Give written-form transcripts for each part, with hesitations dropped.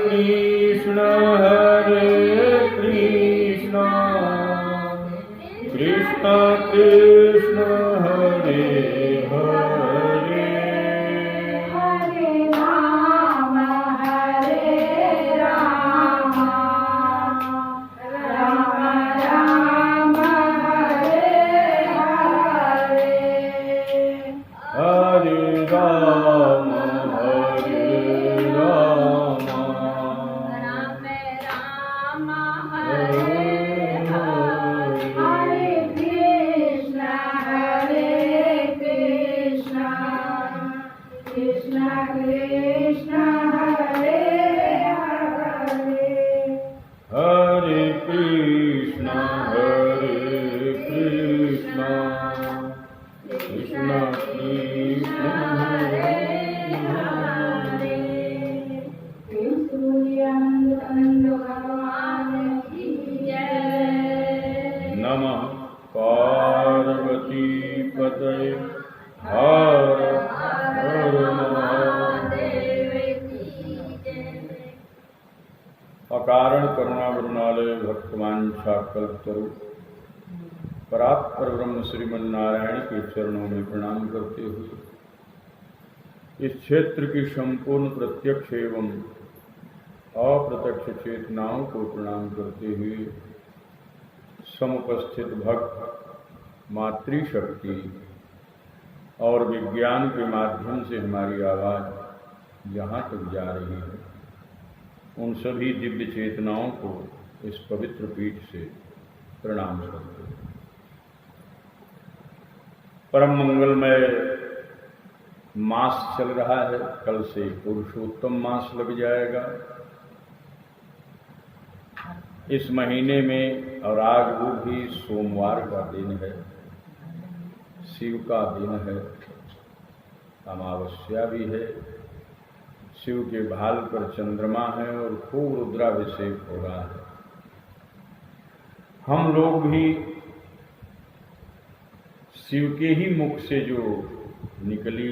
कृष्ण कृष्ण कृष्ण हरे हरे हरे राम राम राम हरे हरे। हरे राम कृष्ण कृष्ण हरे हरे। हरे कृष्ण कृष्ण कृष्ण हरे हरे। सूर्यानंद भगवान की जय। नमः पार्वती पतये हर हर महादेव की जय। अकारण करुणा वरुणालय भक्तवांछा कल्पतरु परात्पर ब्रह्म श्रीमन नारायण के चरणों में प्रणाम करते हुए इस क्षेत्र की संपूर्ण प्रत्यक्ष एवं अप्रत्यक्ष चेतनाओं को प्रणाम करते हुए समुपस्थित भक्त मातृशक्ति और विज्ञान के माध्यम से हमारी आवाज जहाँ तक जा रही है उन सभी दिव्य चेतनाओं को इस पवित्र पीठ से प्रणाम करते हैं। परम मंगलमय मास चल रहा है, कल से पुरुषोत्तम मास लग जाएगा। इस महीने में और आज वो भी सोमवार का दिन है, शिव का दिन है, अमावस्या भी है, शिव के भाल पर चंद्रमा है और खूब रुद्राभिषेक हो रहा है। हम लोग भी शिव के ही मुख से जो निकली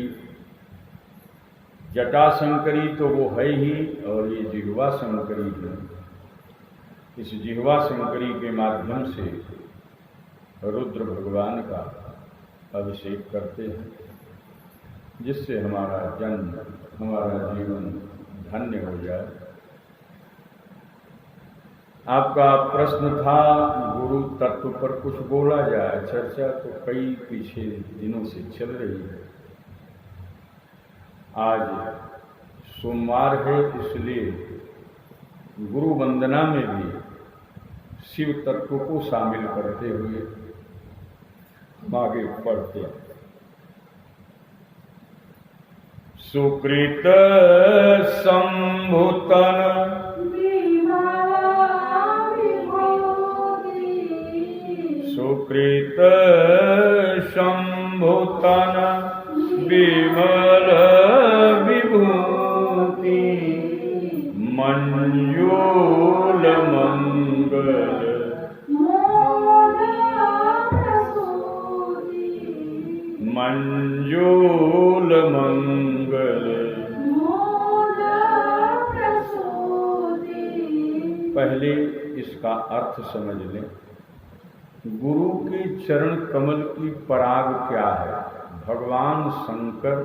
जटा शंकरी तो वो है ही, और ये जिह्वा शंकरी है। इस जिह्वा शंकरी के माध्यम से रुद्र भगवान का अभिषेक करते हैं, जिससे हमारा जन्म हमारा जीवन धन्य हो जाए। आपका प्रश्न था गुरु तत्व पर कुछ बोला जाए। चर्चा तो कई पीछे दिनों से चल रही है। आज सोमवार है, इसलिए गुरु वंदना में भी शिव तत्व को शामिल करते हुए हम आगे बढ़ते हैं। सुकृत संभुतन सुकृत संभुतन विमल विभूति मंजूल मंगल मंजूल मंगल। पहले इसका अर्थ समझ लें। गुरु के चरण कमल की पराग क्या है? भगवान शंकर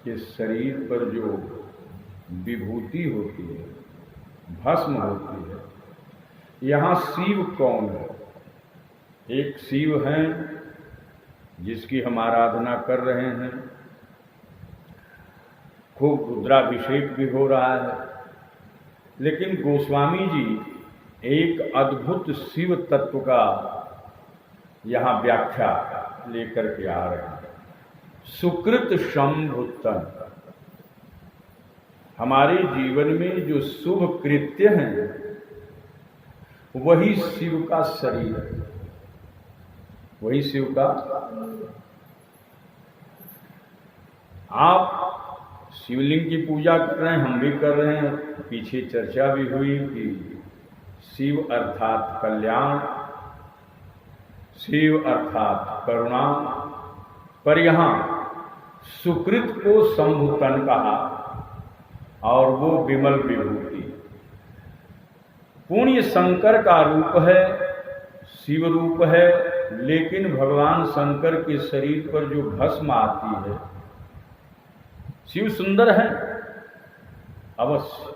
के शरीर पर जो विभूति होती है, भस्म होती है, यहाँ शिव कौन है? एक शिव हैं जिसकी हम आराधना कर रहे हैं, खूब रुद्राभिषेक भी हो रहा है, लेकिन गोस्वामी जी एक अद्भुत शिव तत्व का यहाँ व्याख्या लेकर के आ रहे हैं। सुकृत संभुतन, हमारे जीवन में जो शुभ कृत्य हैं वही शिव का शरीर है, वही शिव का। आप शिवलिंग की पूजा कर रहे हैं, हम भी कर रहे हैं। पीछे चर्चा भी हुई कि शिव अर्थात कल्याण, शिव अर्थात करुणा, पर यहाँ सुकृत को संभुतन कहा। और वो विमल विभूति। पुण्य शंकर का रूप है, शिव रूप है, लेकिन भगवान शंकर के शरीर पर जो भस्म आती है, शिव सुंदर है अवश्य,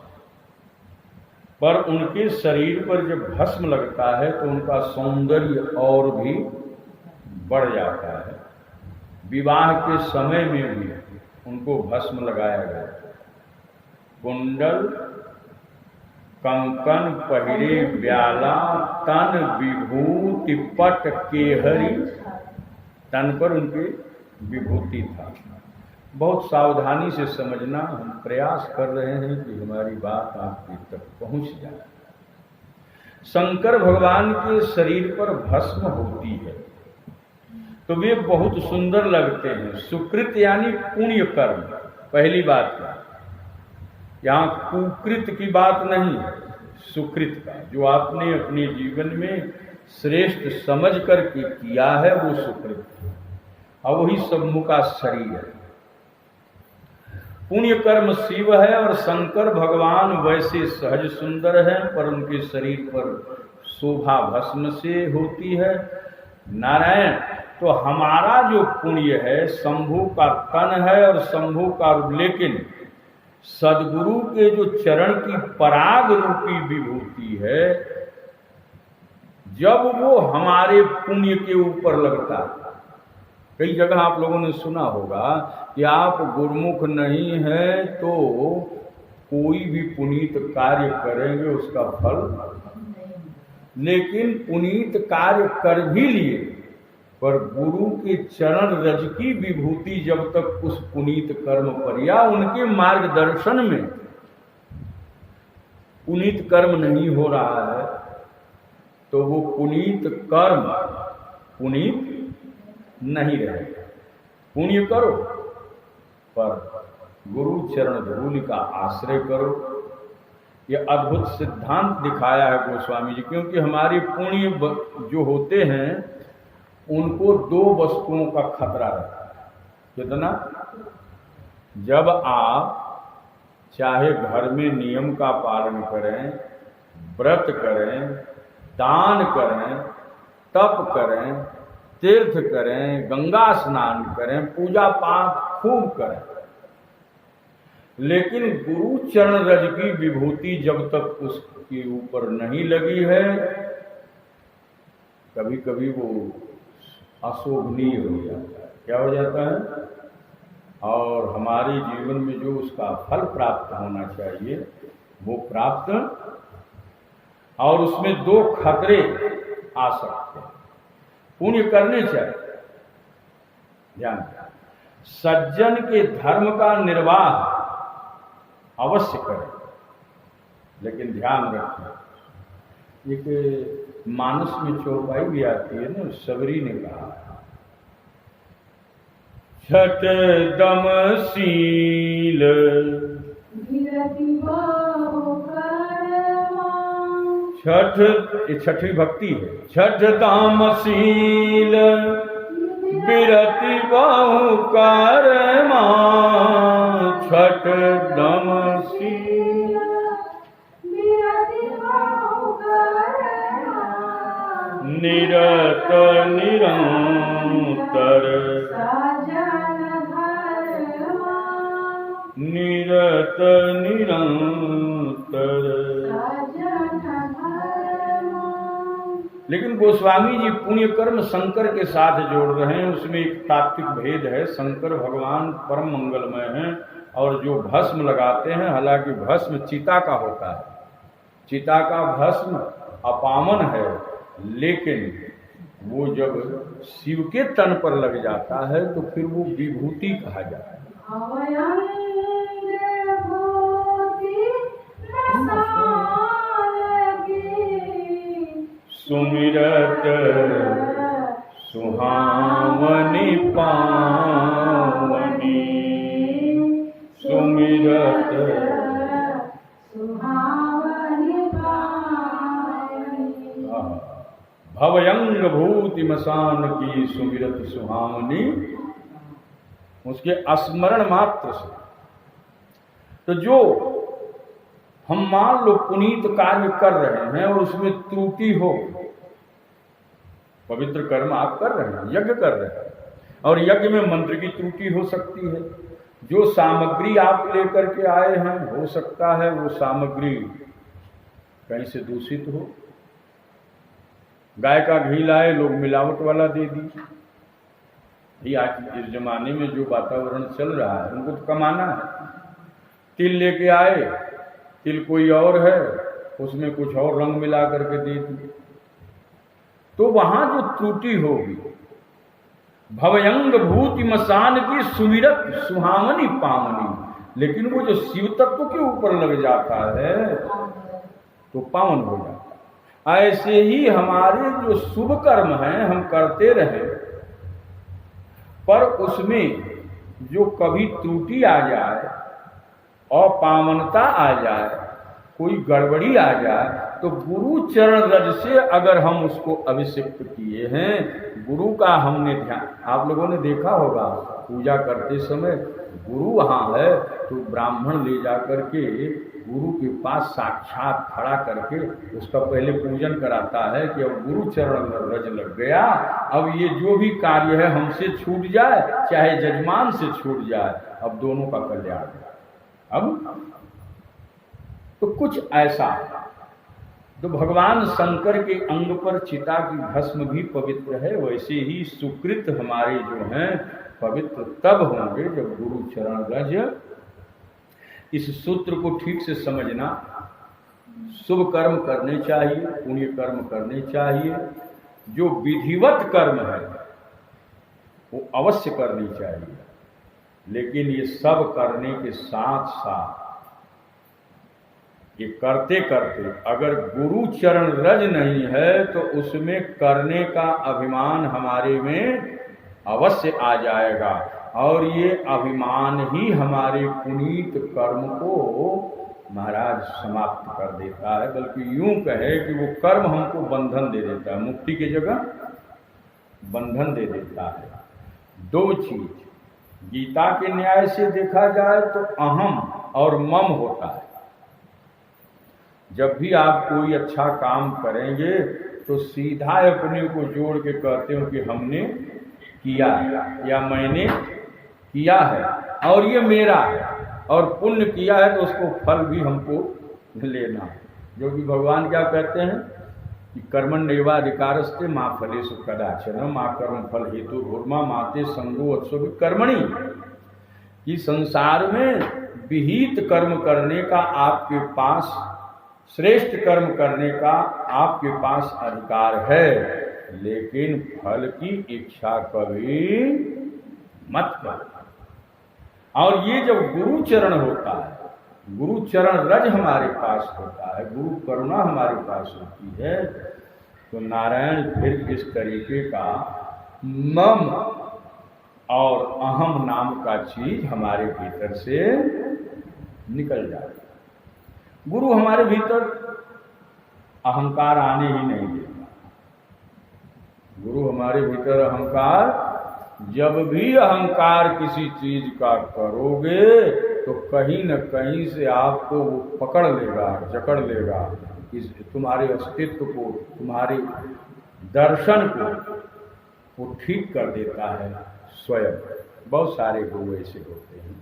पर उनके शरीर पर जब भस्म लगता है तो उनका सौंदर्य और भी बढ़ जाता है। विवाह के समय में भी उनको भस्म लगाया गया, कुंडल कंकन पहिरे ब्याला, तन विभूति पट केहरी, तन पर उनके विभूति था। बहुत सावधानी से समझना, हम प्रयास कर रहे हैं कि हमारी बात आपके तक पहुंच जाए। शंकर भगवान के शरीर पर भस्म होती है तो वे बहुत सुंदर लगते हैं। सुकृत यानी पुण्य कर्म, पहली बात है। यहाँ कुकृत की बात नहीं है, सुकृत का, जो आपने अपने जीवन में श्रेष्ठ समझ करके किया है वो सुकृत है, और वही सम्मुख का शरीर है। पुण्य कर्म शिव है और शंकर भगवान वैसे सहज सुंदर हैं, पर उनके शरीर पर शोभा भस्म से होती है। नारायण तो हमारा जो पुण्य है शंभु का तन है और शंभु का, लेकिन सदगुरु के जो चरण की पराग रूपी विभूति है, जब वो हमारे पुण्य के ऊपर लगता है। कई जगह आप लोगों ने सुना होगा कि आप गुरुमुख नहीं हैं तो कोई भी पुनीत कार्य करेंगे उसका फल, लेकिन पुनीत कार्य कर भी लिए, पर गुरु के चरण रज की विभूति जब तक उस पुनीत कर्म पर या उनके मार्गदर्शन में पुनीत कर्म नहीं हो रहा है तो वो पुनीत कर्म पुनीत नहीं रहेगा। पुण्य करो पर गुरु चरण धूलि का आश्रय करो। ये अद्भुत सिद्धांत दिखाया है गोस्वामी जी, क्योंकि हमारे पुण्य जो होते हैं उनको दो वस्तुओं का खतरा रहता है। कितना? जब आप चाहे घर में नियम का पालन करें, व्रत करें, दान करें, तप करें, तीर्थ करें, गंगा स्नान करें, पूजा पाठ खूब करें, लेकिन गुरु चरण रज की विभूति जब तक उसके ऊपर नहीं लगी है, कभी कभी वो अशोभनीय हो जाता है। क्या हो जाता है? और हमारे जीवन में जो उसका फल प्राप्त होना चाहिए वो प्राप्त, और उसमें दो खतरे आ सकते हैं। पुण्य करने चाहिए, ध्यान, सज्जन के धर्म का निर्वाह अवश्य करें, लेकिन ध्यान रखें। एक मानस में चौपाई भी आती है ना, सबरी ने कहा, छठ दम शील छठ, ये छठी भक्ति है। छठ दाम शील बिरति बहु कर्मा, छठ दम शील निरत निरंतर निरत निरंतर। लेकिन गोस्वामी जी पुण्य कर्म शंकर के साथ जोड़ रहे हैं, उसमें एक तात्विक भेद है। शंकर भगवान परम मंगलमय हैं और जो भस्म लगाते हैं, हालांकि भस्म चिता का होता है, चिता का भस्म अपावन है, लेकिन वो जब शिव के तन पर लग जाता है तो फिर वो विभूति कहा जाता है। सुमिरत सुहावनी पावनी, सुमिरत भवयंग भूति मसान की सुमिरत सुहावनी, उसके स्मरण मात्र से। तो जो हम मान लो पुनीत कार्य कर रहे हैं और उसमें त्रुटि हो, पवित्र कर्म आप कर रहे हैं, यज्ञ कर रहे हैं, और यज्ञ में मंत्र की त्रुटि हो सकती है। जो सामग्री आप लेकर के आए हैं, हो सकता है वो सामग्री कहीं से दूषित हो। गाय का घी लाए, लोग मिलावट वाला दे दी। ये आज इस जमाने में जो वातावरण चल रहा है, उनको तो कमाना है। तिल लेके आए, तिल कोई और है, उसमें कुछ और रंग मिला करके दे दी, तो वहां जो त्रुटि होगी, भवयंग भूति मसान की सुमिरत सुहावनी पावनी, लेकिन वो जो शिव तत्व के ऊपर लग जाता है तो पावन हो जाता है। ऐसे ही हमारे जो शुभ कर्म हैं हम करते रहे, पर उसमें जो कभी त्रुटि आ जाए, अपावनता आ जाए, कोई गड़बड़ी आ जाए, तो गुरु चरण रज से अगर हम उसको अभिषिक्त किए हैं, गुरु का हमने ध्यान, आप लोगों ने देखा होगा पूजा करते समय गुरु वहाँ है तो ब्राह्मण ले जा करके गुरु के पास साक्षात खड़ा करके उसका पहले पूजन कराता है कि अब गुरु चरण रज लग गया, अब ये जो भी कार्य है हमसे छूट जाए, चाहे जजमान से छूट जाए, अब दोनों का कल्याण है। अब तो कुछ ऐसा तो भगवान शंकर के अंग पर चिता की भस्म भी पवित्र है, वैसे ही सुकृत हमारे जो हैं पवित्र तब होंगे जब गुरु चरण रज। इस सूत्र को ठीक से समझना, शुभ कर्म करने चाहिए, पुण्य कर्म करने चाहिए, जो विधिवत कर्म है वो अवश्य करनी चाहिए, लेकिन ये सब करने के साथ साथ ये करते करते अगर गुरु चरण रज नहीं है तो उसमें करने का अभिमान हमारे में अवश्य आ जाएगा, और ये अभिमान ही हमारे पुनीत कर्म को महाराज समाप्त कर देता है। बल्कि यूं कहे कि वो कर्म हमको बंधन दे देता है, मुक्ति की जगह बंधन दे देता है। दो चीज गीता के न्याय से देखा जाए तो अहम और मम होता है। जब भी आप कोई अच्छा काम करेंगे तो सीधा अपने को जोड़ के कहते हो कि हमने किया है या मैंने किया है और ये मेरा है, और पुण्य किया है तो उसको फल भी हमको लेना है। जो कि भगवान क्या कहते हैं कि कर्मण्येवाधिकारस्ते मा फलेषु कदाचन मा कर्म फल हेतु भूर्मा माते संगो उत्सव कर्मणि, कि संसार में विहित कर्म करने का आपके पास, श्रेष्ठ कर्म करने का आपके पास अधिकार है, लेकिन फल की इच्छा कभी मत करो। और ये जब गुरु चरण होता है, गुरु चरण रज हमारे पास होता है, गुरु करुणा हमारे पास होती है, तो नारायण फिर इस तरीके का मम और अहम नाम का चीज हमारे भीतर से निकल जाए। गुरु हमारे भीतर अहंकार आने ही नहीं देता। गुरु हमारे भीतर अहंकार, जब भी अहंकार किसी चीज का करोगे तो कहीं न कहीं से आपको वो पकड़ लेगा, जकड़ लेगा, इस तुम्हारे अस्तित्व को, तुम्हारे दर्शन को वो ठीक कर देता है स्वयं। बहुत सारे गुरु ऐसे होते हैं।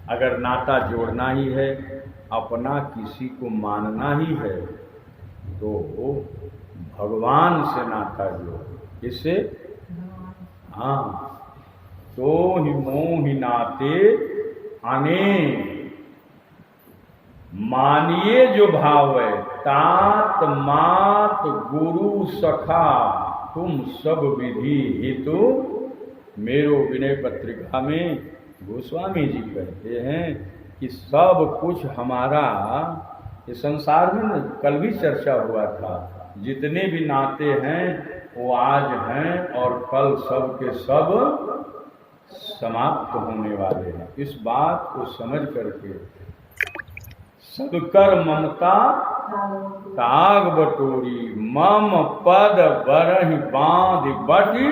अगर नाता जोड़ना ही है, अपना किसी को मानना ही है, तो भगवान से नाता जोड़ो। इससे हाँ, तो ही मोह ही नाते आने, मानिए जो भाव है, तात मात गुरु सखा तुम सब विधि हेतु। मेरो विनय पत्रिका में गोस्वामी जी कहते हैं कि सब कुछ हमारा, इस संसार में कल भी चर्चा हुआ था, जितने भी नाते हैं वो आज हैं और कल सब के सब समाप्त होने वाले हैं। इस बात को समझ करके सबकर ममता ताग बटोरी, मम पद बरहि बांध बटी,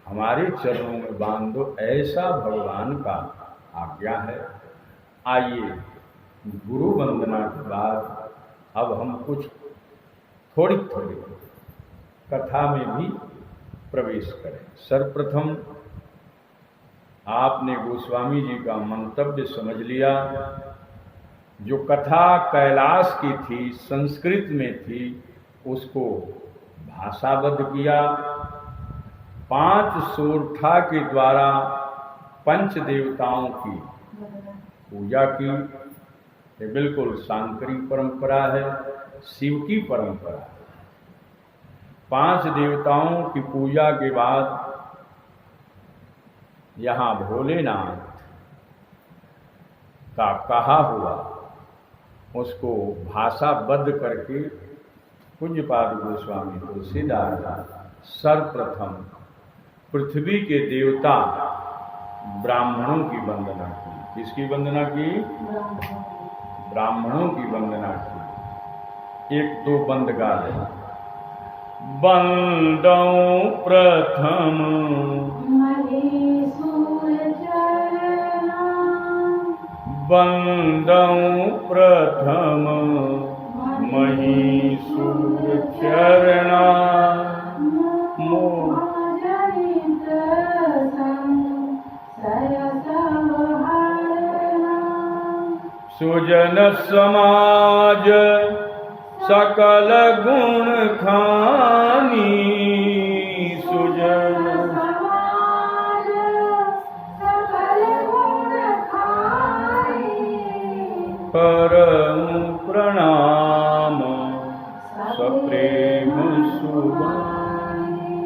हमारे चरणों में बांध दो, ऐसा भगवान का आज्ञा है। आइए गुरु वंदना के बाद अब हम कुछ थोड़ी थोड़ी कथा में भी प्रवेश करें। सर्वप्रथम आपने गोस्वामी जी का मंतव्य समझ लिया। जो कथा कैलाश की थी, संस्कृत में थी, उसको भाषाबद्ध किया। 5 सोरठा के द्वारा पंच देवताओं की पूजा की। ये बिल्कुल शांकरी परंपरा है, शिव की परंपरा है। 5 देवताओं की पूजा के बाद यहाँ भोलेनाथ का कहा हुआ उसको भाषाबद्ध करके पूज्यपाद गोस्वामी तुलसीदास सर्वप्रथम पृथ्वी के देवता ब्राह्मणों की वंदना की। किसकी वंदना की? ब्राह्मणों की वंदना की। 1-2 बंद गा लें। वंदौ प्रथम वंदौ प्रथम महीसुर चरणा सुजन समाज सकल गुण खानी। सुजन समाज सकल गुण खानी। परम प्रणाम सप्रेम सुभानी।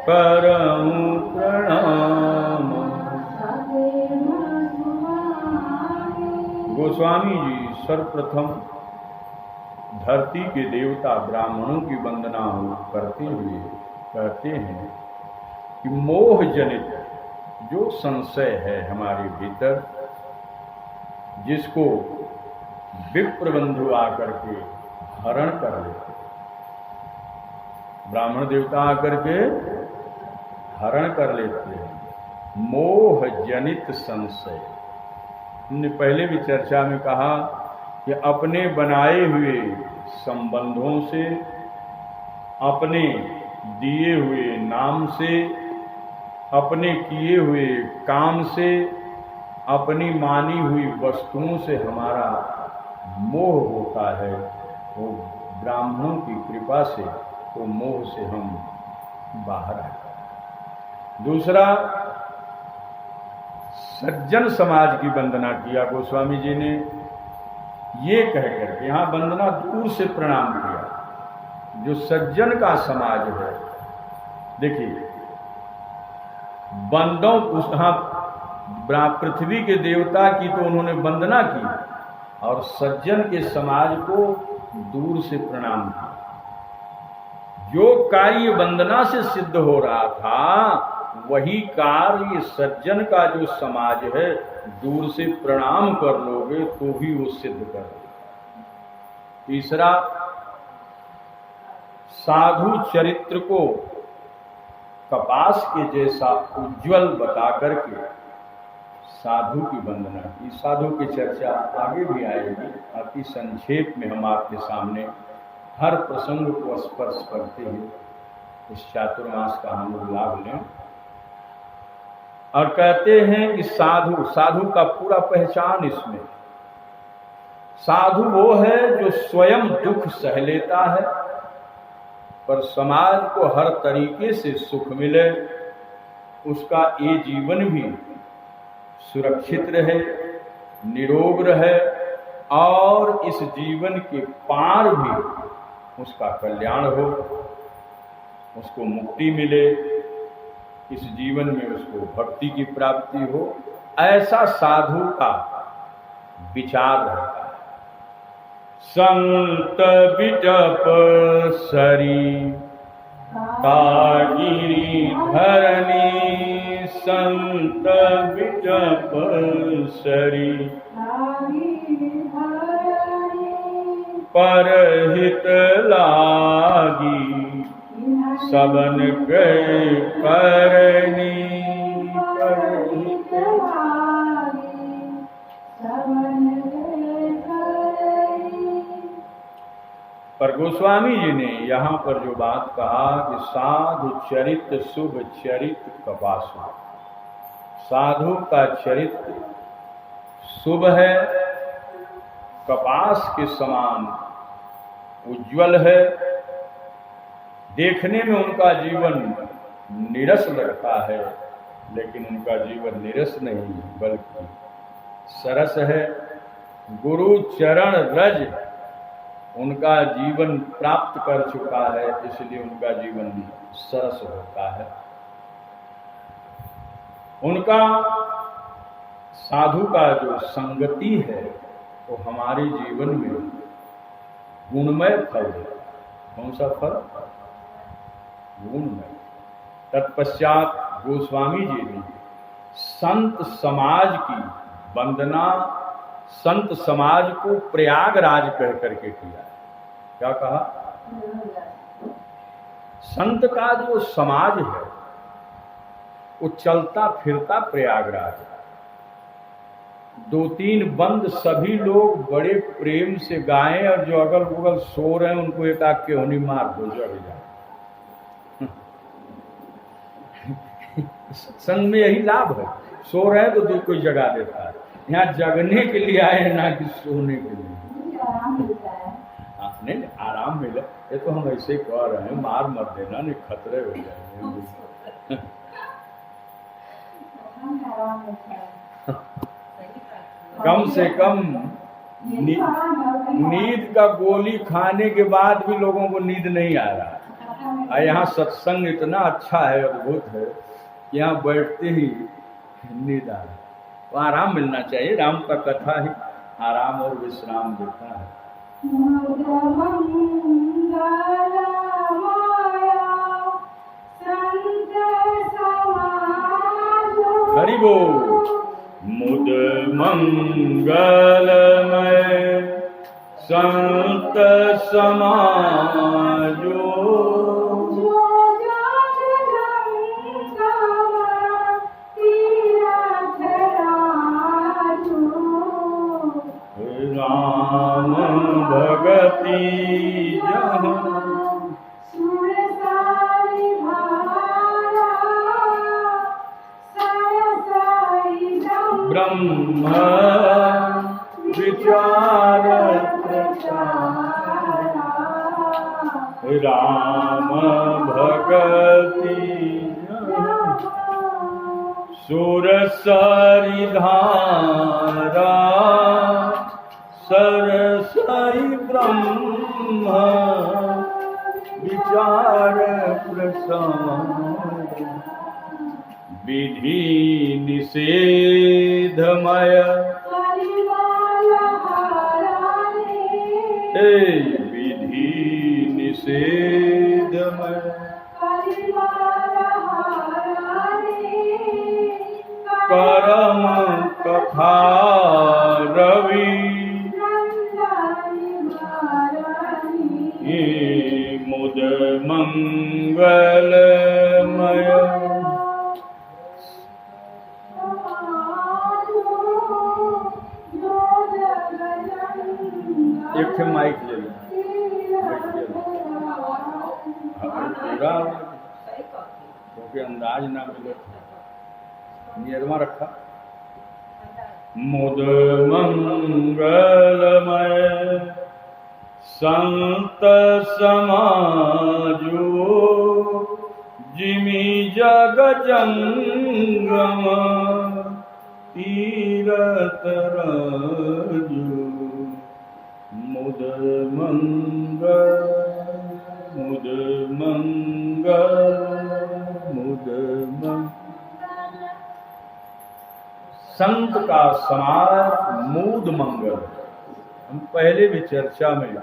परम प्रणाम। गोस्वामी जी सर्वप्रथम धरती के देवता ब्राह्मणों की वंदना करते हुए कहते हैं कि मोह जनित जो संशय है हमारे भीतर, जिसको विप्र बंधु आकर के हरण कर लेते, ब्राह्मण देवता आकर के हरण कर लेते हैं, मोह जनित संशय। हमने पहले भी चर्चा में कहा कि अपने बनाए हुए संबंधों से, अपने दिए हुए नाम से, अपने किए हुए काम से, अपनी मानी हुई वस्तुओं से हमारा मोह होता है। वो ब्राह्मणों की कृपा से तो मोह से हम बाहर आए। दूसरा, सज्जन समाज की वंदना किया गोस्वामी जी ने। ये कहकर के यहाँ वंदना दूर से प्रणाम किया। जो सज्जन का समाज है, देखिए बंदों पृथ्वी के देवता की तो उन्होंने वंदना की और सज्जन के समाज को दूर से प्रणाम किया। जो कार्य वंदना से सिद्ध हो रहा था वही कार्य सज्जन का जो समाज है दूर से प्रणाम कर लोगे तो भी वो सिद्ध कर। तीसरा, साधु चरित्र को कपास के जैसा उज्जवल बता करके साधु की वंदना की। साधु की चर्चा आगे भी आएगी, अति संक्षेप में हम आपके सामने हर प्रसंग को स्पर्श करते हुए इस चातुर्मास का हम लोग लाभ लें। और कहते हैं कि साधु का पूरा पहचान इसमें, साधु वो है जो स्वयं दुख सह लेता है पर समाज को हर तरीके से सुख मिले, उसका ये जीवन भी सुरक्षित रहे, निरोग रहे और इस जीवन के पार भी उसका कल्याण हो, उसको मुक्ति मिले, इस जीवन में उसको भक्ति की प्राप्ति हो। ऐसा साधु का विचार रहता है। संत बिटप सरी कागिरी धरनी। संत बिटप सरी परहित लागी। सबन गए करनी। परहित लागी सबन गए पर गोस्वामी जी ने यहाँ पर जो बात कहा कि साधु चरित्र शुभ चरित्र कपासु, साधु का चरित्र शुभ है, कपास के समान उज्जवल है, देखने में उनका जीवन नीरस लगता है, लेकिन उनका जीवन नीरस नहीं बल्कि सरस है। गुरु चरण रज उनका जीवन प्राप्त कर चुका है, इसलिए उनका जीवन सरस होता है। उनका साधु का जो संगति है वो हमारे जीवन में गुणमय फल है। कौन सा फल? गुणमय। तत्पश्चात गोस्वामी जी ने संत समाज की वंदना, संत समाज को प्रयागराज कह करके किया। क्या कहा? संत का जो समाज है वो चलता फिरता प्रयागराज है। 2-3 बंद सभी लोग बड़े प्रेम से गाएं और जो अगल बगल सो रहे हैं उनको एक आग के होनी मार दो, जग जाए। सत्संग में यही लाभ है, सो रहे हैं तो जो कोई जगा देता है। यहाँ जगने के लिए आए हैं, ना कि सोने के लिए। नहीं, आराम मिले, ये तो हम ऐसे कह रहे हैं, मार मत देना, नहीं खतरे हो जाएंगे। कम से कम नींद का गोली खाने के बाद भी लोगों को नींद नहीं आ रहा। और यहाँ सत्संग इतना अच्छा है, अद्भुत है, यहाँ बैठते ही नींद आ रहा। तो आराम मिलना चाहिए। राम का कथा ही आराम और विश्राम देता है। हरि बोल। मुद मंगलमय संत समाजो, राम भगति ब्रह्म विचार राम भगति सुर सरिधारा सरसाई ब्रह्म विचार प्रसाद विधि निषेधमय विधि निषेधमय परम कथा रवि मुद मंगलमय। एक थे माइक ले लो, पूरा क्योंकि अंदाज ना मिले, नियरमा रखा। मुद मंगलमय संत समाजो, जिमि जग जंगम तीरथ राजो। मुद मंगल मुद मंगल मुद मंगल। संत का समाज मूद मंगल। हम पहले भी चर्चा में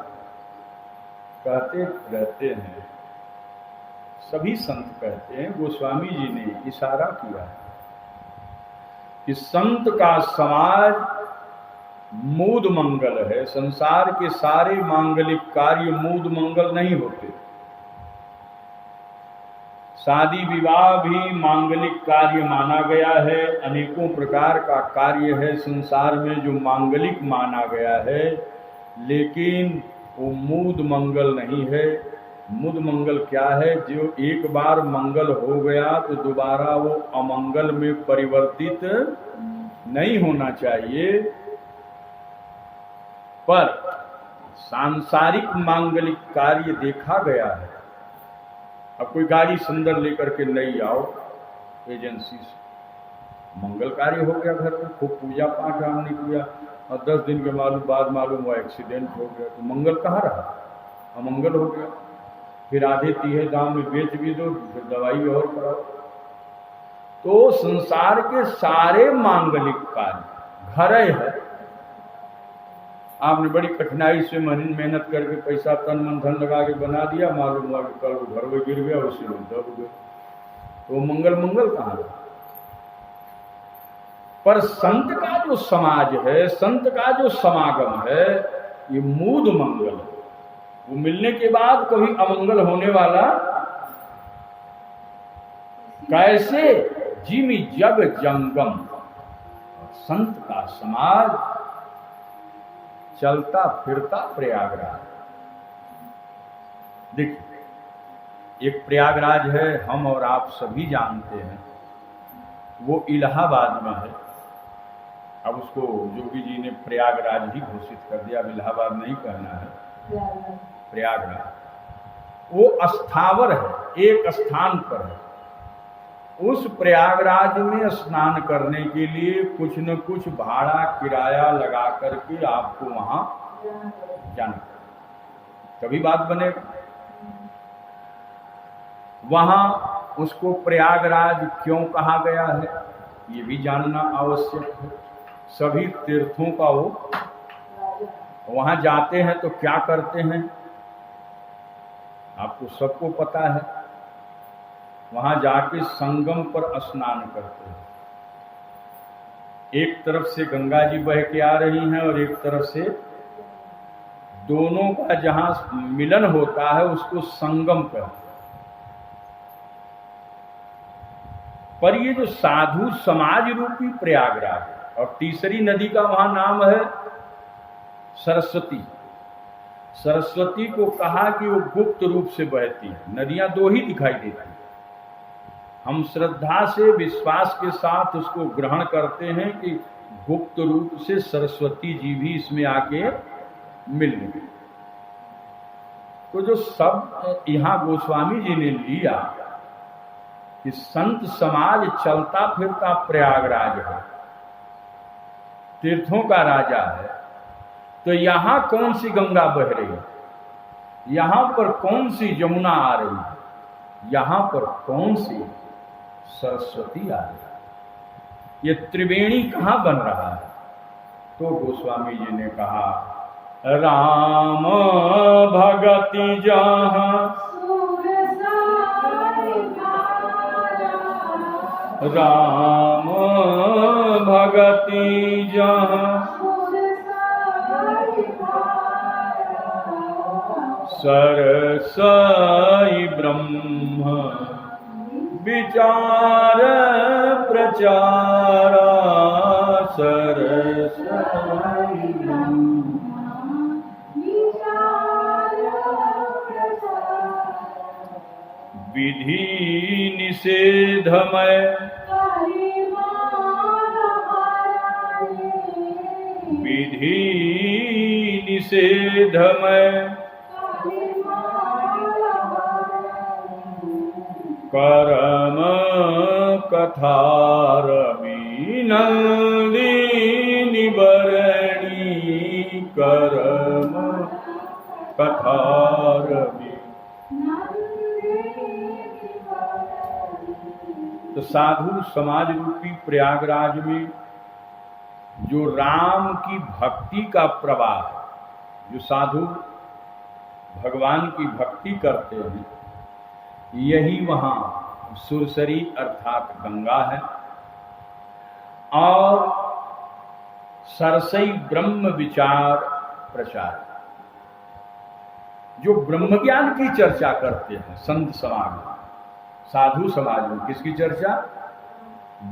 कहते रहते हैं, सभी संत कहते हैं, गोस्वामी जी ने इशारा किया कि संत का समाज मूद मंगल है। संसार के सारे मांगलिक कार्य मूद मंगल नहीं होते। शादी विवाह भी मांगलिक कार्य माना गया है। अनेकों प्रकार का कार्य है संसार में जो मांगलिक माना गया है, लेकिन वो मूद मंगल नहीं है। मूद मंगल क्या है? जो एक बार मंगल हो गया तो दोबारा वो अमंगल में परिवर्तित नहीं होना चाहिए। पर सांसारिक मांगलिक कार्य देखा गया है। अब कोई गाड़ी सुंदर लेकर के नहीं आओ एजेंसी से, मंगल कार्य हो गया घर में, खूब पूजा पाठ हमने किया और 10 दिन के बाद मालूम हुआ एक्सीडेंट हो गया, तो मंगल कहाँ रहा? अमंगल हो गया। फिर आधे तीहे दाम में बेच भी दो, फिर दवाई और कराओ। तो संसार के सारे मांगलिक कार्य घर है। आपने बड़ी कठिनाई से मेहनत करके पैसा तन मन धन लगा के बना दिया, मालूम हुआ कि कल वो घर में गिर गया, उसी में दब गए, तो मंगल कहाँ रहा? पर संत का जो समाज है, संत का जो समागम है, ये मूद मंगल है। वो मिलने के बाद कभी अमंगल होने वाला कैसे? जिमि जग जंगम। संत का समाज चलता फिरता प्रयागराज। देखिए, एक प्रयागराज है, हम और आप सभी जानते हैं, वो इलाहाबाद में है। अब उसको जोगी जी ने प्रयागराज ही घोषित कर दिया, अब इलाहाबाद नहीं कहना है, प्रयागराज। वो अस्थावर है, एक स्थान पर है। उस प्रयागराज में स्नान करने के लिए कुछ न कुछ भाड़ा किराया लगा करके आपको वहां जाना, तभी बात बनेगा। वहां उसको प्रयागराज क्यों कहा गया है, ये भी जानना आवश्यक है। सभी तीर्थों का वो वहां जाते हैं तो क्या करते हैं, आपको सबको पता है। वहां जाके संगम पर स्नान करते हैं। एक तरफ से गंगा जी बह के आ रही हैं और एक तरफ से, दोनों का जहां मिलन होता है उसको संगम कहते हैं। पर ये जो साधु समाज रूपी प्रयागराज है, और तीसरी नदी का वहां नाम है सरस्वती। सरस्वती को कहा कि वो गुप्त रूप से बहती है। नदियां दो ही दिखाई देती हैं। हम श्रद्धा से, विश्वास के साथ उसको ग्रहण करते हैं कि गुप्त रूप से सरस्वती जी भी इसमें आके मिल गए। तो जो सब यहां गोस्वामी जी ने लिया कि संत समाज चलता फिरता प्रयागराज है, तीर्थों का राजा है, तो यहां कौन सी गंगा बह रही है, यहां पर कौन सी जमुना आ रही है, यहां पर कौन सी सरस्वती आ रही है, ये त्रिवेणी कहां बन रहा है? तो गोस्वामी जी ने कहा, राम भगति जहां, राम भगति जहां, सरसाई ब्रह्म विचार प्रचारा, सरसाई ब्रह्म विधि निषेधमय, विधि निषेधमय, करम कथारमी नंदिनी बरणी, करम कथारमी। तो साधु समाज रूपी प्रयागराज में जो राम की भक्ति का प्रवाह, जो साधु भगवान की भक्ति करते हैं, यही वहां सुरसरी अर्थात गंगा है। और सरसई ब्रह्म विचार प्रचार, जो ब्रह्म ज्ञान की चर्चा करते हैं संत समाज में, साधु समाज में किसकी चर्चा?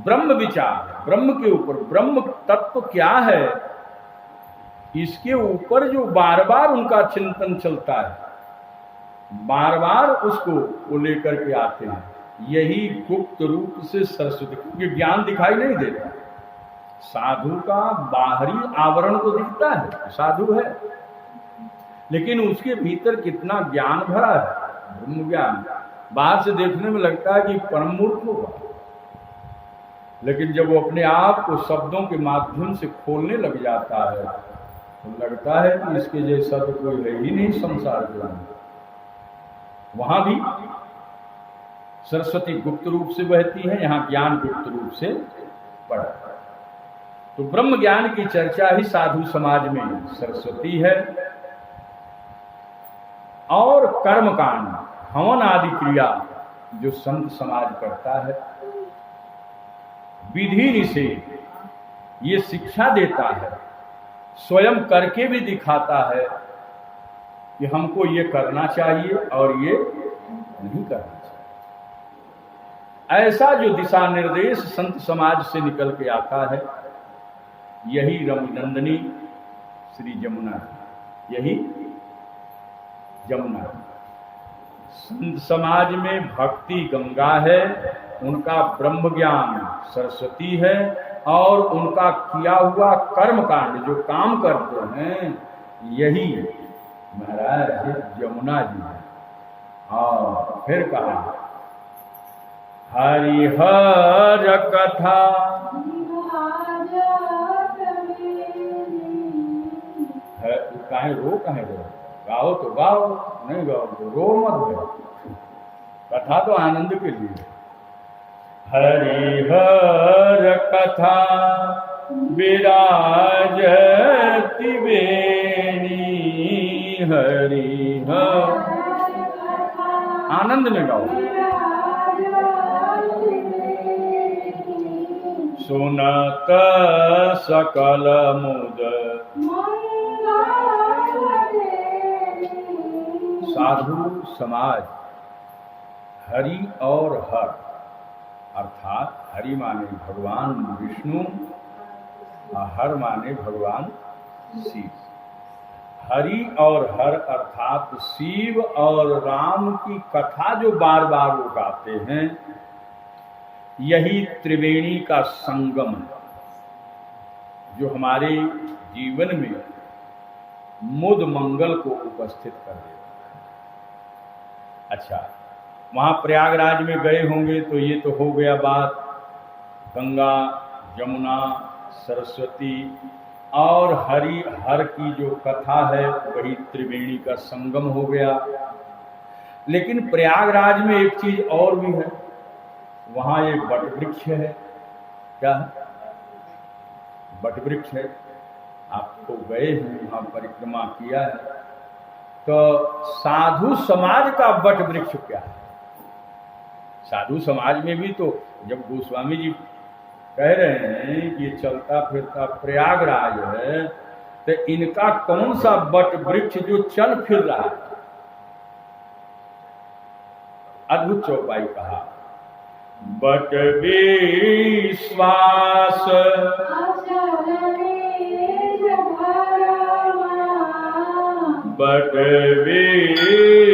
ब्रह्म विचार, ब्रह्म के ऊपर। ब्रह्म तत्व क्या है इसके ऊपर जो बार बार उनका चिंतन चलता है, बार बार उसको वो लेकर के आते हैं, यही गुप्त रूप से सरस्वती, क्योंकि ज्ञान दिखाई नहीं देता। साधु का बाहरी आवरण तो दिखता है, साधु है, लेकिन उसके भीतर कितना ज्ञान भरा है, ब्रह्म ज्ञान। बाहर से देखने में लगता है कि परम मूर्ख होगा, लेकिन जब वो अपने आप को शब्दों के माध्यम से खोलने लग जाता है तो लगता है कि इसके जैसा तो कोई है ही नहीं संसार के अंदर। वहां भी सरस्वती गुप्त रूप से बहती है, यहां ज्ञान गुप्त रूप से बढ़ता है। तो ब्रह्म ज्ञान की चर्चा ही साधु समाज में सरस्वती है। और कर्मकांड, हवन आदि क्रिया जो संत समाज करता है, विधि निषेध ये शिक्षा देता है, स्वयं करके भी दिखाता है कि हमको ये करना चाहिए और ये नहीं करना चाहिए। ऐसा जो दिशा निर्देश संत समाज से निकल के आता है, यही रमनंदनी श्री जमुना है, यही जमुना। संत समाज में भक्ति गंगा है, उनका ब्रह्म ज्ञान सरस्वती है, और उनका किया हुआ कर्म कांड जो काम करते हैं, यही महाराज जमुना जी है। और फिर कहा हरिहर कथा है, कहे रो गाओ तो गाओ, नहीं गाओ तो रो मत गो। कथा तो आनंद के लिए। हरिहर कथा विराजति बेनी, हरिहर आनंद में गाओ। सुनत सकल मुद साधु समाज हरि और हर, अर्थात हरि माने भगवान विष्णु और हर माने भगवान शिव। हरि और हर अर्थात शिव और राम की कथा जो बार बार वो गाते हैं, यही त्रिवेणी का संगम है, जो हमारे जीवन में मुद मंगल को उपस्थित कर देता है। अच्छा, वहाँ प्रयागराज में गए होंगे तो ये तो हो गया बात, गंगा यमुना सरस्वती और हरि हर की जो कथा है वही त्रिवेणी का संगम हो गया। लेकिन प्रयागराज में एक चीज और भी है, वहाँ एक बट वृक्ष है। क्या है? बट वृक्ष है। आप तो गए हैं, वहाँ परिक्रमा किया है, तो साधु समाज का बट वृक्ष क्या है? साधु समाज में भी तो जब गोस्वामी जी कह रहे हैं कि ये चलता फिरता प्रयागराज है, तो इनका कौन सा बट वृक्ष जो चल फिर रहा है? अद्भुत चौपाई कहा, बट विश्वास बट विश्वास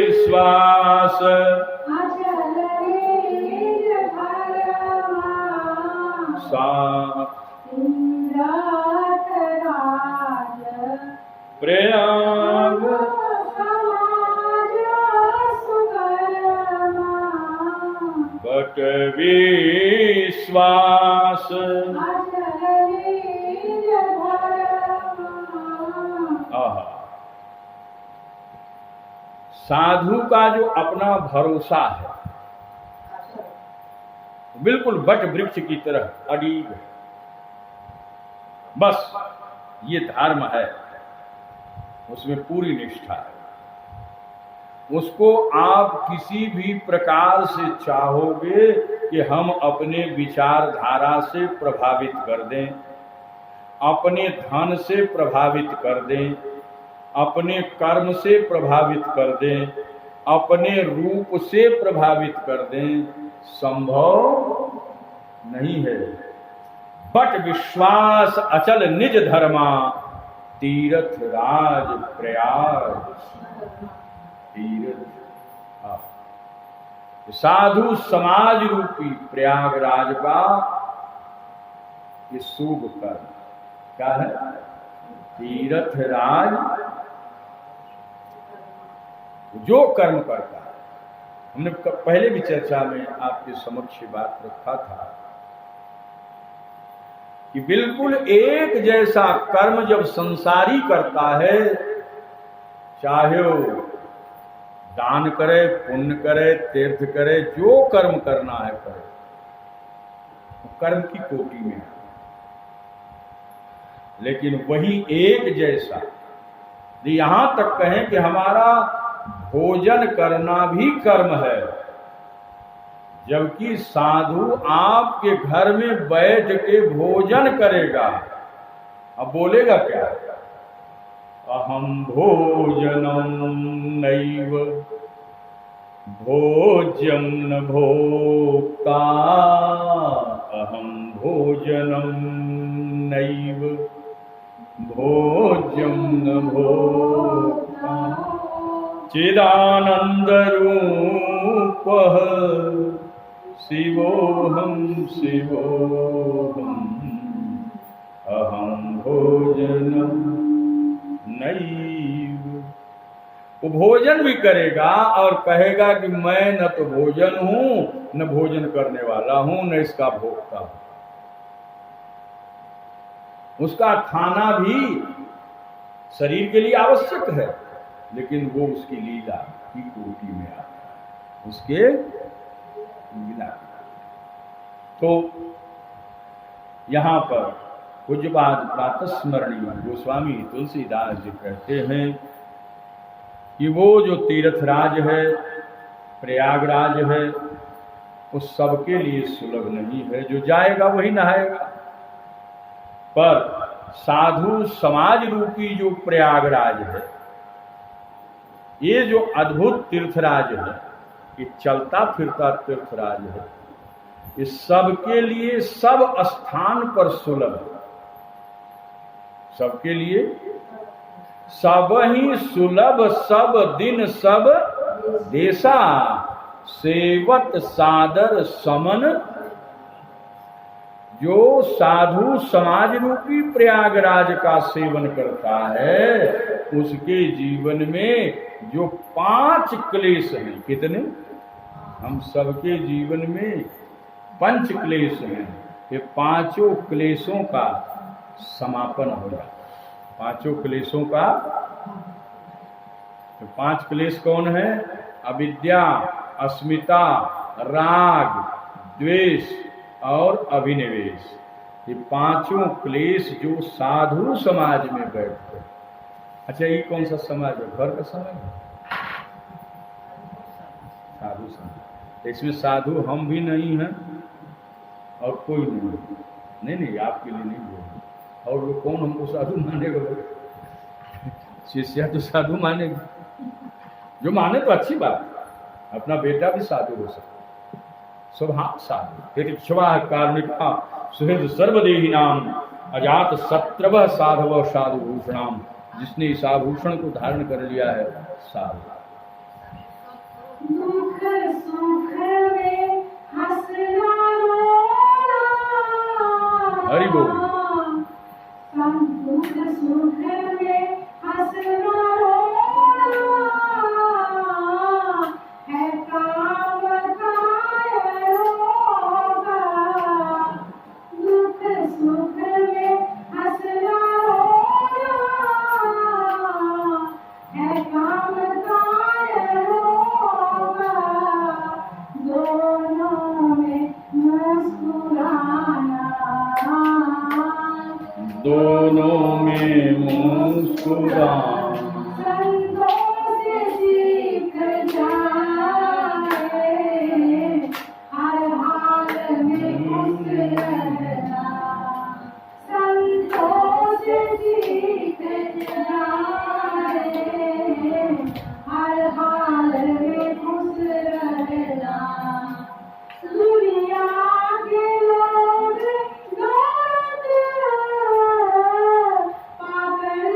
प्रयाग बट विश्वास साधु का जो अपना भरोसा है बिल्कुल बट वृक्ष की तरह अड़ीग है। बस ये धर्म है, उसमें पूरी निष्ठा है। उसको आप किसी भी प्रकार से चाहोगे कि हम अपने विचारधारा से प्रभावित कर दें, अपने धन से प्रभावित कर दें, अपने कर्म से प्रभावित कर दें, अपने रूप से प्रभावित कर दें, संभव नहीं है। बट विश्वास अचल निज धर्मा तीर्थ राज प्रयाग तीर्थ साधु समाज रूपी प्रयागराज का ये शुभ कर्म क्या है? तीर्थ राज जो कर्म करता है। हमने पहले भी चर्चा में आपके समक्ष बात रखा था कि बिल्कुल एक जैसा कर्म जब संसारी करता है, चाहे वो दान करे, पुण्य करे, तीर्थ करे, जो कर्म करना है करे, वो कर्म की कोटि में है। लेकिन वही एक जैसा यहां तक कहें कि हमारा भोजन करना भी कर्म है, जबकि साधु आपके घर में बैठ के भोजन करेगा। अब बोलेगा क्या? अहम भोजनम नैव भोज्यम न भोक्ता, अहम भोजनम नैव भोज्यम न भोक्ता, चिदानंद रूपः शिवोऽहं शिवोऽहम् अहम भोजनम नैव। वो भोजन भी करेगा और कहेगा कि मैं न तो भोजन हूं, न भोजन करने वाला हूं, न इसका भोक्ता हूं। उसका खाना भी शरीर के लिए आवश्यक है, लेकिन वो उसकी लीला की कोटि में आता है, उसके लीला। तो यहां पर पूज्यपाद प्रातस्मरणीय गोस्वामी तुलसीदास जी कहते हैं कि वो जो तीर्थराज है, प्रयागराज है, वो सबके लिए सुलभ नहीं है। जो जाएगा वही नहाएगा, पर साधु समाज रूपी जो प्रयागराज है, ये जो अद्भुत तीर्थराज है, ये चलता फिरता तीर्थराज है, ये सबके लिए सब स्थान पर सुलभ है। सबके लिए सब ही सुलभ, सब दिन सब देशा, सेवत सादर समन। जो साधु समाज रूपी प्रयागराज का सेवन करता है, उसके जीवन में जो 5 क्लेश हैं, कितने? हम सबके जीवन में 5 क्लेश हैं। ये 5 क्लेशों का समापन हो जाता है। 5 क्लेशों का, तो 5 क्लेश कौन है? अविद्या, अस्मिता, राग, द्वेष और अभिनिवेश। ये 5 क्लेश जो साधु समाज में बैठते। अच्छा, ये कौन सा समाज है? घर का समाज है, साधु समाज। इसमें साधु हम भी नहीं हैं और कोई नहीं। नहीं, आपके लिए नहीं बोल। और वो कौन हमको साधु मानेगा? शिष्या तो साधु मानेगा। जो माने तो अच्छी बात, अपना बेटा भी साधु हो सकता, स्वभाव साधु। फिर क्षमा कारुणिका सुहृद सर्वदेही नाम, अजात शत्रव साधव साधु भूषणाम। जिसने इस आभूषण को धारण कर लिया है, साधु। दुख सुख में हंसना रोना, हरि बोल। दुख सुख में हंसना रोना है काम का रोगा। दुख सुख में हंसना रोना है काम का रोगा। दोनों में मुस्कुराना, दोनों में मुस्कुराना। संतों से सीख जाए, हर हाल में खुश रहना। संतों से सीख जाए, हर हाल में खुश रहना। दुनिया के लोग दौलत पाकर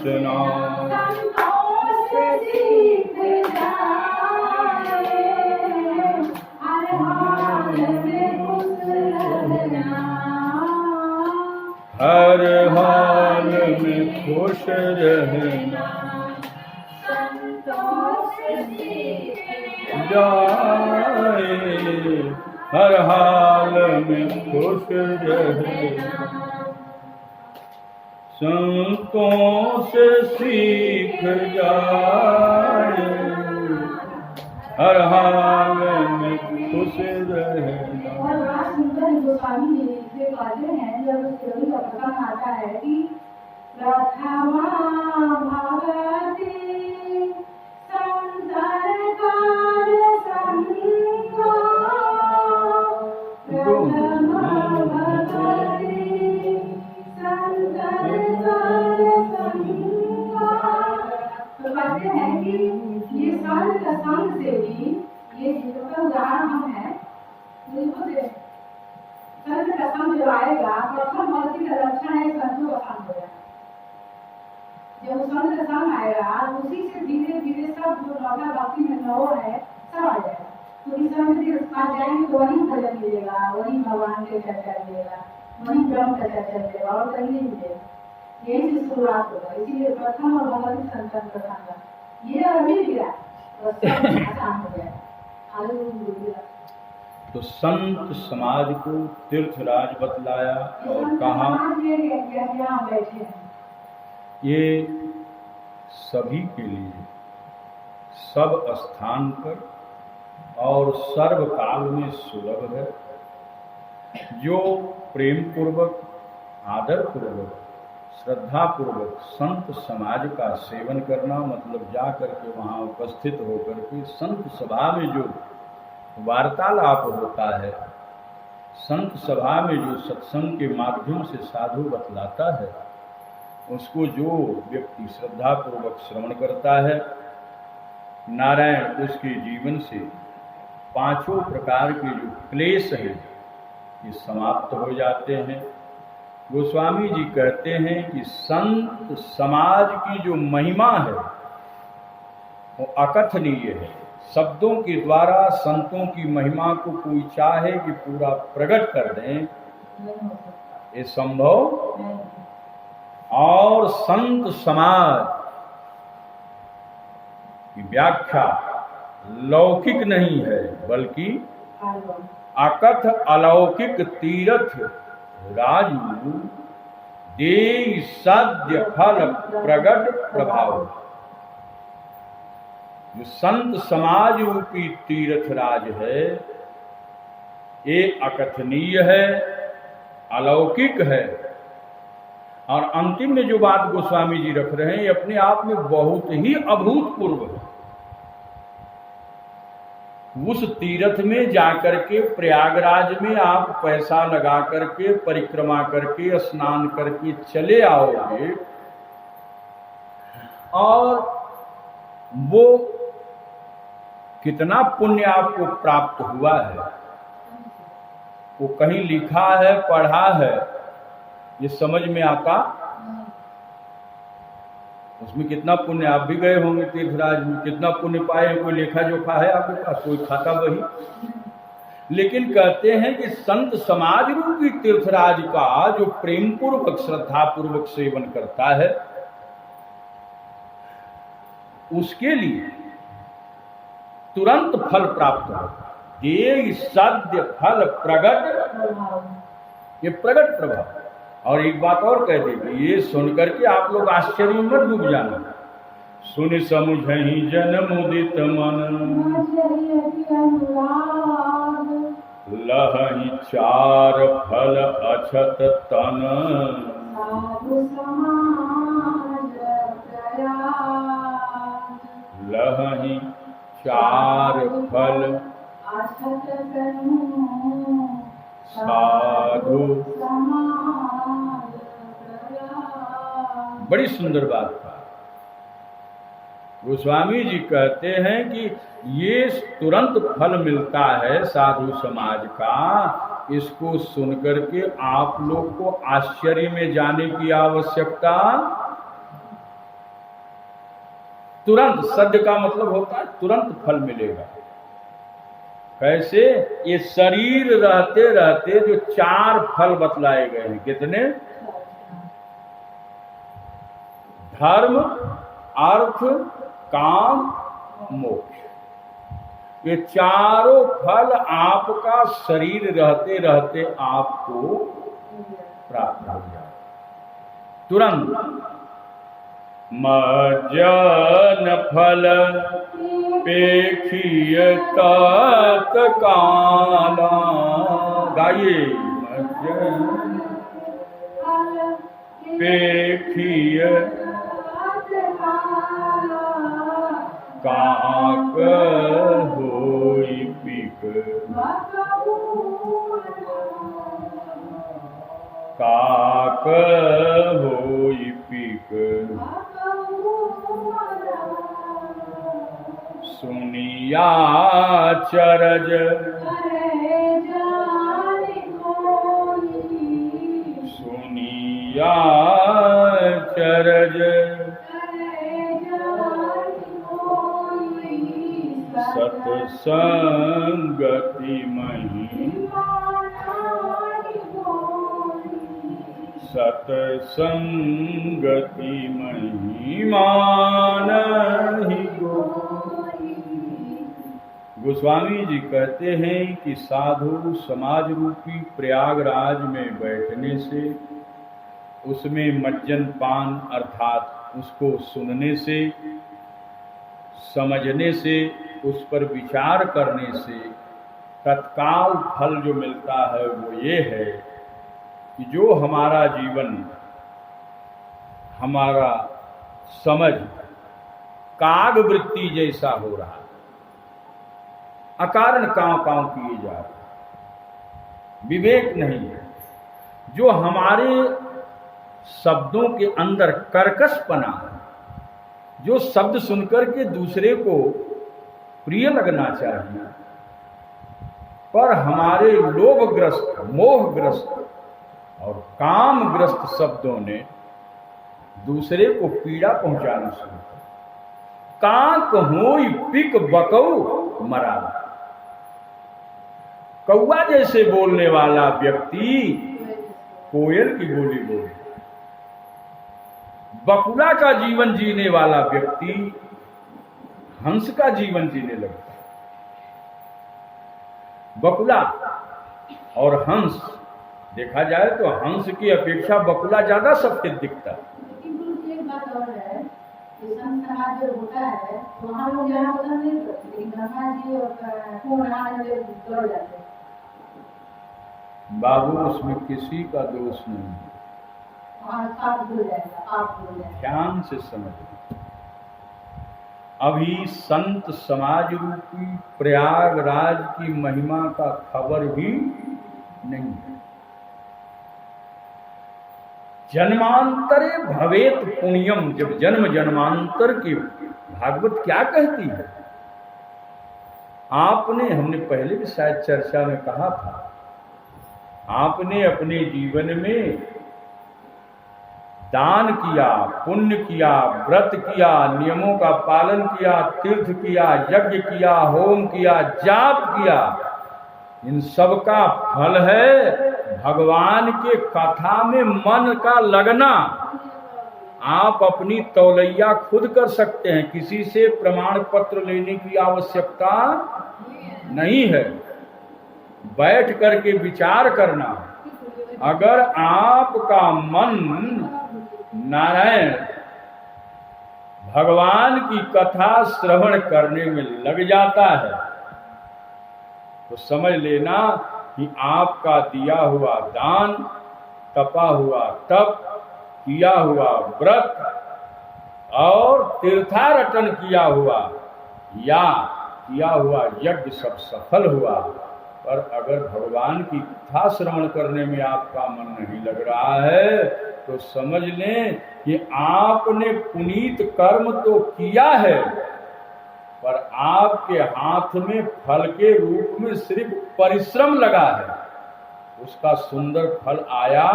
स्नान। संतों से सीख जाए, हर हाल में खुश रहना। हर हाल में खुश रहना। संतों से सीख जाए, हर हाल में खुश रहना। संतों से सीख जाए, हर हाल में खुश रहना। और बड़ा सुंदर गोस्वामी जी से कहते हैं, जब उस स्टोरी का प्रसंग आता है कि प्रथमा भगवती संसर्कार संगा, प्रथमा भगवती संसर्कार संगा। तो कहते हैं कि ये संत का संग से भी, ये जिसका उदाहरण हम है, संत का संग जो आएगा, प्रथम भक्ति का लक्षण है संतों का संग हो जाए। जब संत का संग आएगा, उसी से धीरे धीरे सब जो लौटा भक्ति में नव है सब आ जाएगा। तो इस संत के पास जाएंगे तो वही भजन मिलेगा, वही भगवान के चर्चा मिलेगा, वही ब्रह्म का चर्चा मिलेगा, और कहीं नहीं मिलेगा। यही से शुरुआत होगा। इसीलिए प्रथम और भगवती संतन का संग ये अभी गया तो सब आसान हो गया। आगे बोलिएगा। तो संत समाज को तीर्थराज बतलाया और कहा ये सभी के लिए, सब स्थान पर और सर्वकाल में सुलभ है। जो प्रेम पूर्वक, आदर पूर्वक, श्रद्धा पूर्वक संत समाज का सेवन करना, मतलब जा करके वहाँ उपस्थित होकर के संत सभा में जो वार्तालाप होता है, संत सभा में जो सत्संग के माध्यम से साधु बतलाता है, उसको जो व्यक्ति श्रद्धा पूर्वक श्रवण करता है, नारायण उसके जीवन से पांचों प्रकार के जो क्लेश हैं ये समाप्त हो जाते हैं। गोस्वामी जी कहते हैं कि संत समाज की जो महिमा है वो अकथनीय है। शब्दों के द्वारा संतों की महिमा को कोई चाहे कि पूरा प्रकट कर दें, ये संभव। और संत समाज की व्याख्या लौकिक नहीं है, बल्कि अकथ अलौकिक तीर्थ राजु दे सद्य फल प्रगट प्रभाव। जो संत समाज रूपी तीर्थराज है ये अकथनीय है, अलौकिक है। और अंतिम में जो बात गोस्वामी जी रख रहे हैं ये अपने आप में बहुत ही अभूतपूर्व है। उस तीर्थ में जाकर के, प्रयागराज में आप पैसा लगा करके, परिक्रमा करके, स्नान करके चले आओगे और वो कितना पुण्य आपको प्राप्त हुआ है वो कहीं लिखा है, पढ़ा है, ये समझ में आता? उसमें कितना पुण्य, आप भी गए होंगे तीर्थराज में, कितना पुण्य पाए, कोई लेखा जोखा है आपके पास? कोई खाता वही। लेकिन कहते हैं कि संत समाज रूपी तीर्थराज का जो प्रेम पूर्वक, श्रद्धा पूर्वक सेवन करता है उसके लिए तुरंत फल प्राप्त हो। ये सद्य फल प्रगट, ये प्रगट प्रभाव। और एक बात और कह देगी, ये सुनकर के आप लोग आश्चर्य में मत डूब जाना। सुन समुझहि जन मुदित मन, लहहि चार फल अछत तन। लहहि चार फल साधु। बड़ी सुंदर बात था। गोस्वामी जी कहते हैं कि ये तुरंत फल मिलता है साधु समाज का। इसको सुनकर के आप लोग को आश्चर्य में जाने की आवश्यकता तुरंत, सद्य का मतलब होता है तुरंत फल मिलेगा। कैसे? ये शरीर रहते रहते जो 4 फल बतलाए गए हैं, कितने? धर्म, अर्थ, काम, मोक्ष। ये चारों फल आपका शरीर रहते रहते आपको प्राप्त हो जाए तुरंत। मज्जन फल पेखिय तत्काला, गाइए। मज्जन पेखिय काक होई पिक, काक होई पिक, सुनिया चरज, सुनिया चरज, सत्संगति मही, सत्संगति महिमा नहीं गोई। गोस्वामी जी कहते हैं कि साधु समाज रूपी प्रयागराज में बैठने से, उसमें मज्जन पान अर्थात उसको सुनने से, समझने से, उस पर विचार करने से तत्काल फल जो मिलता है वो ये है कि जो हमारा जीवन, हमारा समझ काग वृत्ति जैसा हो रहा है, अकारण कांव किए जा रहे, विवेक नहीं है, जो हमारे शब्दों के अंदर कर्कशपना है, जो शब्द सुनकर के दूसरे को प्रिय लगना चाहिए पर हमारे लोभग्रस्त, मोहग्रस्त और कामग्रस्त शब्दों ने दूसरे को पीड़ा पहुंचाना शुरू कर। काक होई पिक बकऊ मरा, कौआ जैसे बोलने वाला व्यक्ति कोयल की बोली बोले, बकुला का जीवन जीने वाला व्यक्ति हंस का जीवन जीने लगता है। बकुला और हंस, देखा जाए तो हंस की अपेक्षा बकुला ज्यादा सफेद दिखता है। लेकिन एक बात और है, संत समाज जो होता है तो हम लोग यहाँ पसंद नहीं करते, लेकिन गंगा जी और कुंभ नहाने में दौड़ जाते हैं। बाबू उसमें किसी का दोष नहीं, ध्यान से समझ। अभी संत समाज रूपी प्रयागराज की महिमा का खबर भी नहीं है। जन्मांतरे भवेत पुण्यम, जब जन्म जन्मांतर की भागवत क्या कहती है? आपने, हमने पहले भी शायद चर्चा में कहा था, आपने अपने जीवन में दान किया, पुण्य किया, व्रत किया, नियमों का पालन किया, तीर्थ किया, यज्ञ किया, होम किया, जाप किया, इन सब का फल है भगवान के कथा में मन का लगना। आप अपनी तौलैया खुद कर सकते हैं, किसी से प्रमाण पत्र लेने की आवश्यकता नहीं है। बैठ करके विचार करना, अगर आपका मन नारायण भगवान की कथा श्रवण करने में लग जाता है तो समझ लेना कि आपका दिया हुआ दान, तपा हुआ तप, किया हुआ व्रत और तीर्थाटन किया हुआ या किया हुआ यज्ञ सब सफल हुआ। पर अगर भगवान की कथा श्रवण करने में आपका मन नहीं लग रहा है तो समझ लें कि आपने पुनीत कर्म तो किया है पर आपके हाथ में फल के रूप में सिर्फ परिश्रम लगा है, उसका सुंदर फल आया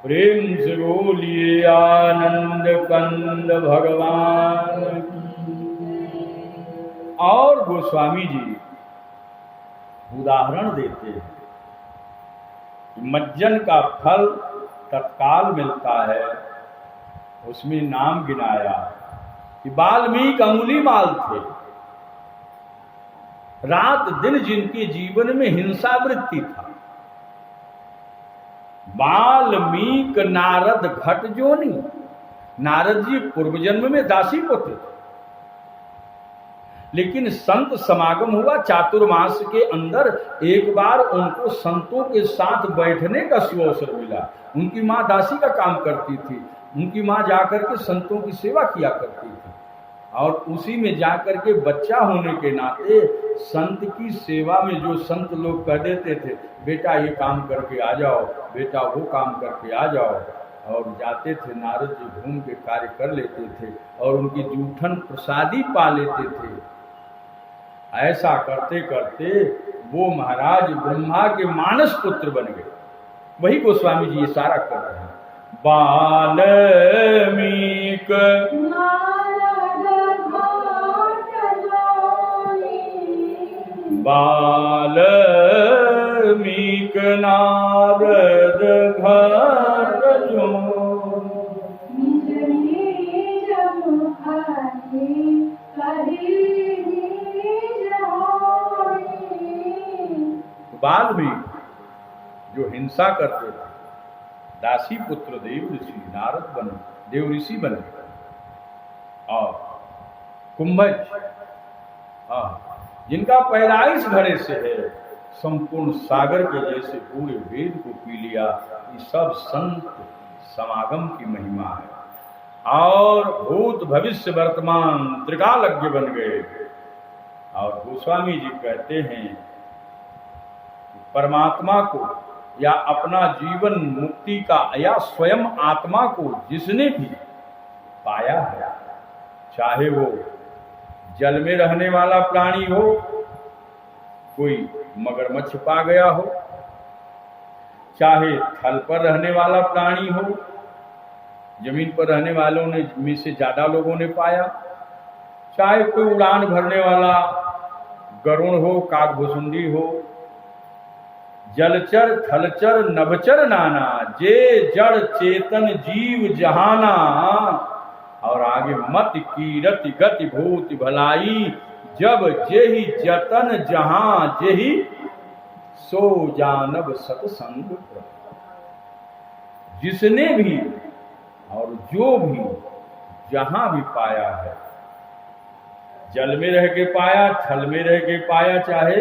प्रेम से बोलिए आनंद कंद भगवान की। और गोस्वामी जी उदाहरण देते हैं कि मज्जन का फल तत्काल मिलता है। उसमें नाम गिनाया कि वाल्मीकि अंगुली माल थे, रात दिन जिनके जीवन में हिंसा वृत्ति था। वाल्मीकि नारद घट जोनी, नारद जी पूर्व जन्म में दासी पुत्र थे, लेकिन संत समागम हुआ चातुर्मास के अंदर। एक बार उनको संतों के साथ बैठने का सुअवसर मिला। उनकी माँ दासी का काम करती थी, उनकी माँ जाकर के संतों की सेवा किया करती थी, और उसी में जाकर के बच्चा होने के नाते संत की सेवा में जो संत लोग कह देते थे, बेटा ये काम करके आ जाओ, बेटा वो काम करके आ जाओ, और जाते थे। नारद जी घूम के कार्य कर लेते थे और उनकी जूठन प्रसादी पा लेते थे। ऐसा करते करते वो महाराज ब्रह्मा के मानस पुत्र बन गए। वही गोस्वामी जी ये सारा कर रहे हैं। वाल्मीकि वाल्मीकि नारद घट वाल्मीकि जो हिंसा करते थे, दासी पुत्र देव ऋषि नारद बने, देव ऋषि बने। और कुंभज जिनका पैदाइश घड़े से है, संपूर्ण सागर के जैसे पूरे वेद को पी लिया। ये सब संत समागम की महिमा है। और भूत भविष्य वर्तमान त्रिकालज्ञ बन गए। और गोस्वामी जी कहते हैं परमात्मा को या अपना जीवन मुक्ति का या स्वयं आत्मा को जिसने भी पाया है, चाहे वो जल में रहने वाला प्राणी हो, कोई मगरमच्छ पा गया हो, चाहे थल पर रहने वाला प्राणी हो, जमीन पर रहने वालों ने में से ज्यादा लोगों ने पाया, चाहे कोई उड़ान भरने वाला गरुण हो, काकभुसुंडी हो, जलचर थलचर नभचर नाना, जे जड़ चेतन जीव जहाना। और आगे मत कीरति गति भूति भलाई, जब जेहि जतन जहां जेहि सो जानब सत्संग। जिसने भी और जो भी जहां भी पाया है, जल में रह के पाया, थल में रह के पाया, चाहे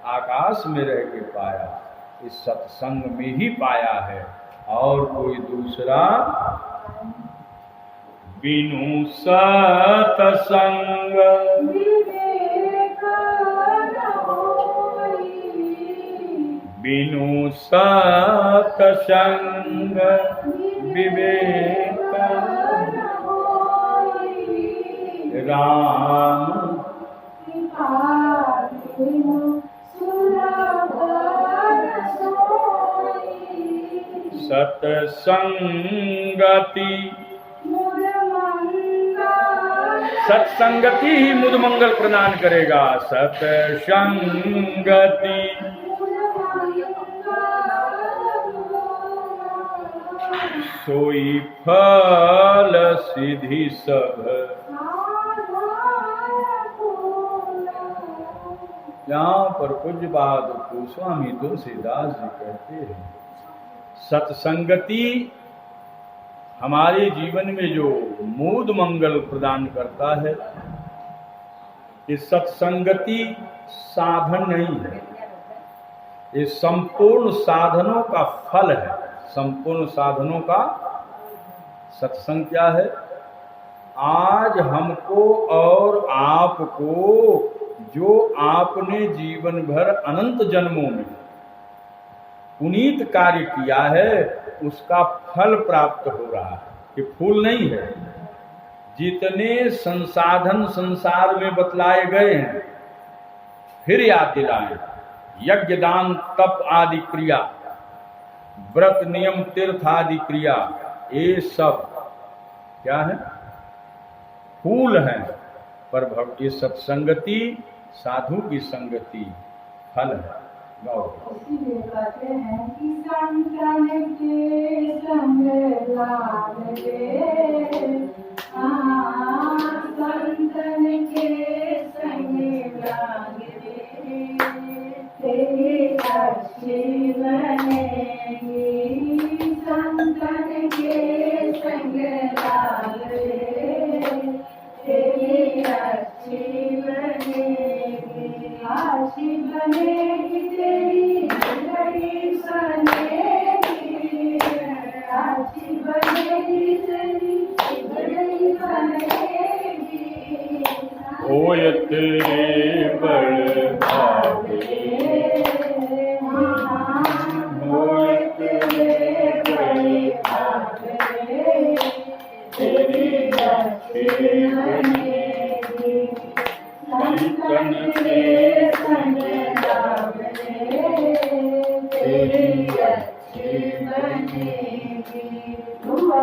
आकाश में रह के पाया, इस सत्संग में ही पाया है। और कोई दूसरा बिनु सत्संग बिनु सत्संग विवेक राम सत्संगति सत्संगति ही मुद मंगल प्रदान करेगा। सत्संगति सोई फल सिद्धि सब। यहाँ पर पूज्यपाद गोस्वामी तुलसीदास जी कहते हैं, सत्संगति हमारे जीवन में जो मूद मंगल प्रदान करता है, ये सत्संगति साधन नहीं है, ये संपूर्ण साधनों का फल है। संपूर्ण साधनों का सत्संग क्या है? आज हमको और आपको जो आपने जीवन भर अनंत जन्मों में पुनीत कार्य किया है, उसका फल प्राप्त हो रहा है। कि फूल नहीं है। जितने संसाधन संसार में बतलाए गए हैं, फिर याद दिलाएं। यज्ञ दान तप आदि क्रिया, व्रत नियम तीर्थ आदि क्रिया, ये सब क्या है? फूल है। पर ये सत्संगति, साधु की संगति फल है। गाओ। इसीलिए कहते हैं कि संतन के संग लाग रे, संतन के संग लाग रे, तेरी अच्छी बनेगी। संतन के संग लाग रे, तेरी अच्छी बनेगी। अच्छी बनेगी तेरी जिंदगी बनेगी, अच्छी बनेगी तेरी जिंदगी बनेगी। ओय तेरे बड़ भागे, ओय तेरे बड़े भागे, तेरी अच्छी बनेगी। संतन के संग लाग रे, तेरी अच्छी बनेगी।